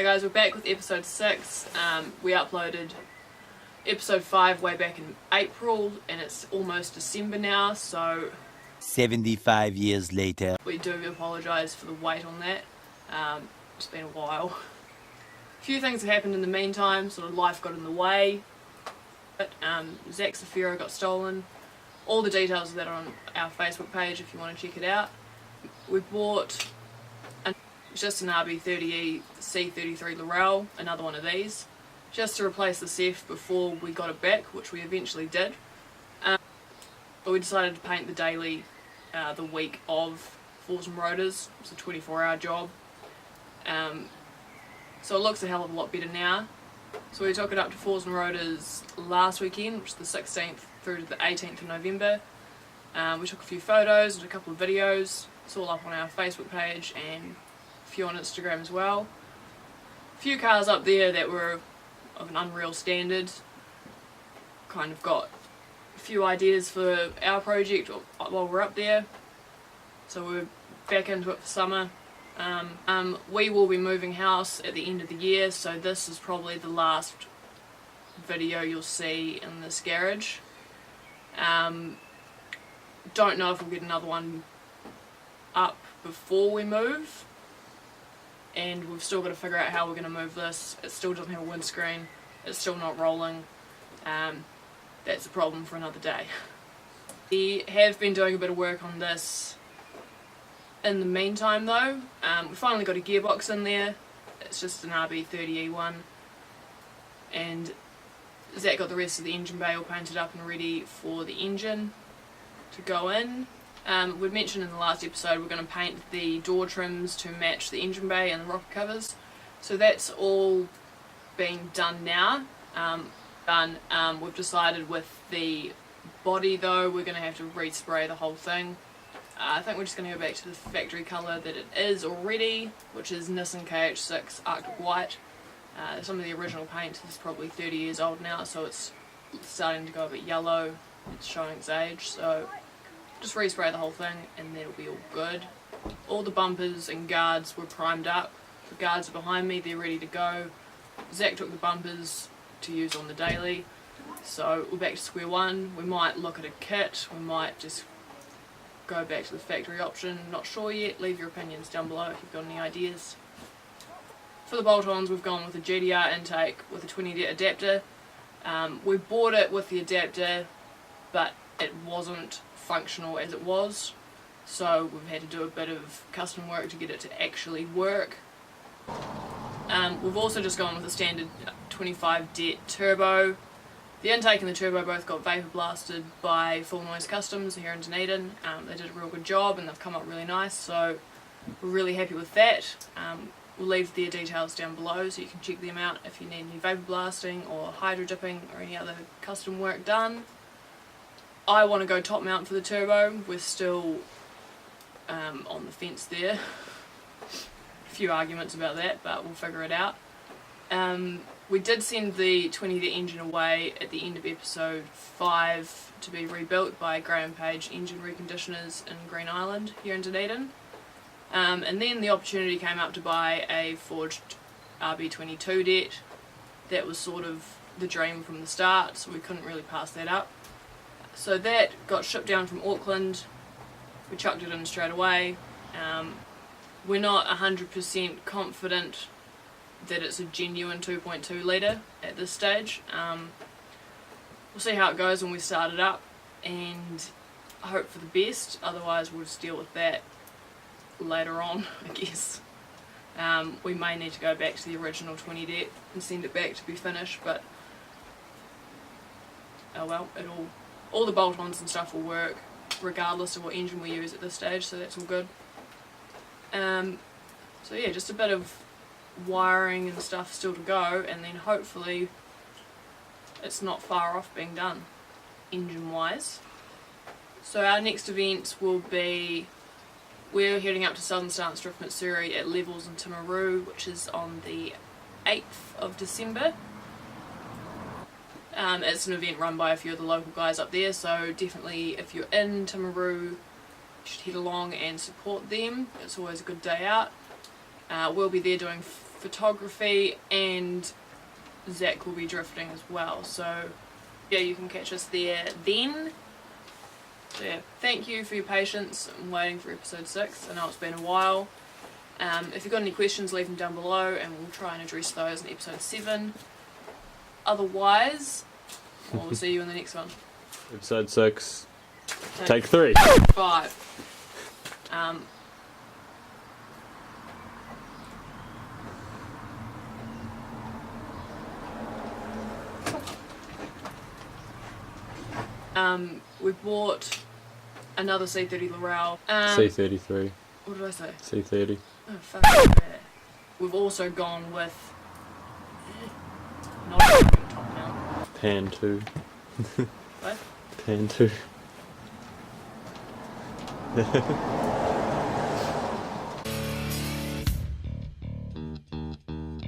Hey guys, we're back with episode 6. We uploaded episode 5 way back in April and it's almost December now, so 75 years later. we do apologise for the wait on that. It's been a while. A few things have happened in the meantime, sort of life got in the way. But Zach's Afero got stolen. All the details of that are on our Facebook page if you want to check it out. We bought just an RB30E C33 Laurel, another one of these, just to replace the Ceph before we got it back, which we eventually did. But we decided to paint the daily the week of Force and Rotors. It's a 24-hour job. So it looks a hell of a lot better now. So we took it up to Force and Rotors last weekend, which is the 16th through to the 18th of November. We took a few photos and a couple of videos. It's all up on our Facebook page and a few on Instagram as well. A few cars up there that were of an unreal standard. Kind of got a few ideas for our project while we're up there. So we're back into it for summer. We will be moving house at the end of the year, so this is probably the last video you'll see in this garage. Don't know if we'll get another one up before we move, and we've still got to figure out how we're going to move this. It still doesn't have a windscreen, it's still not rolling. That's a problem for another day. We have been doing a bit of work on this in the meantime though. We finally got a gearbox in there. It's just an RB30E one, and Zach got the rest of the engine bay all painted up and ready for the engine to go in. We mentioned in the last episode we're going to paint the door trims to match the engine bay and the rocker covers, so that's all being done now. We've decided with the body though we're going to have to respray the whole thing. I think we're just going to go back to the factory colour that it is already, which is Nissan KH6 Arctic White. Some of the original paint is probably 30 years old now, so it's starting to go a bit yellow. It's showing its age, so just respray the whole thing and that'll be all good. All the bumpers and guards were primed up. The guards are behind me, they're ready to go. Zach took the bumpers to use on the daily, so we're back to square one. We might look at a kit, we might just go back to the factory option, not sure yet. Leave your opinions down below if you've got any ideas. For the bolt-ons we've gone with a GDR intake with a 20 adapter. We bought it with the adapter but it wasn't functional as it was, so we've had to do a bit of custom work to get it to actually work. We've also just gone with a standard 25 det turbo. The intake and the turbo both got vapor blasted by Full Noise Customs here in Dunedin. They did a real good job and they've come up really nice, so we're really happy with that. We'll leave their details down below so you can check them out if you need any vapor blasting or hydro dipping or any other custom work done. I want to go top mount for the turbo. We're still on the fence there. A few arguments about that, but we'll figure it out. We did send the 20 engine away at the end of episode 5 to be rebuilt by Graham Page Engine Reconditioners in Green Island here in Dunedin. And then the opportunity came up to buy a forged RB22 det. That was sort of the dream from the start, so we couldn't really pass that up. So that got shipped down from Auckland. We chucked it in straight away. We're not 100% confident that it's a genuine 2.2 litre at this stage. We'll see how it goes when we start it up and hope for the best, otherwise we'll just deal with that later on, I guess. We may need to go back to the original 20 det and send it back to be finished, but oh well, all the bolt-ons and stuff will work regardless of what engine we use at this stage, so that's all good. So yeah, just a bit of wiring and stuff still to go, and then hopefully it's not far off being done engine wise. So our next event will be, we're heading up to Southern Stance Drift Mitsuri at Levels in Timaru, which is on the 8th of December. It's an event run by a few of the local guys up there, so definitely if you're in Timaru you should head along and support them. It's always a good day out. We'll be there doing photography, and Zach will be drifting as well. So yeah, you can catch us there then. So yeah, thank you for your patience. I'm waiting for episode 6. I know it's been a while. If you've got any questions, leave them down below and we'll try and address those in episode 7. Otherwise, we'll see you in the next one. Episode 6. Take 3. 5. We bought another C30 Laurel. C33. What did I say? C30. Oh fuck yeah. We've also gone with not a top mount. Pan 2. What? Pan 2.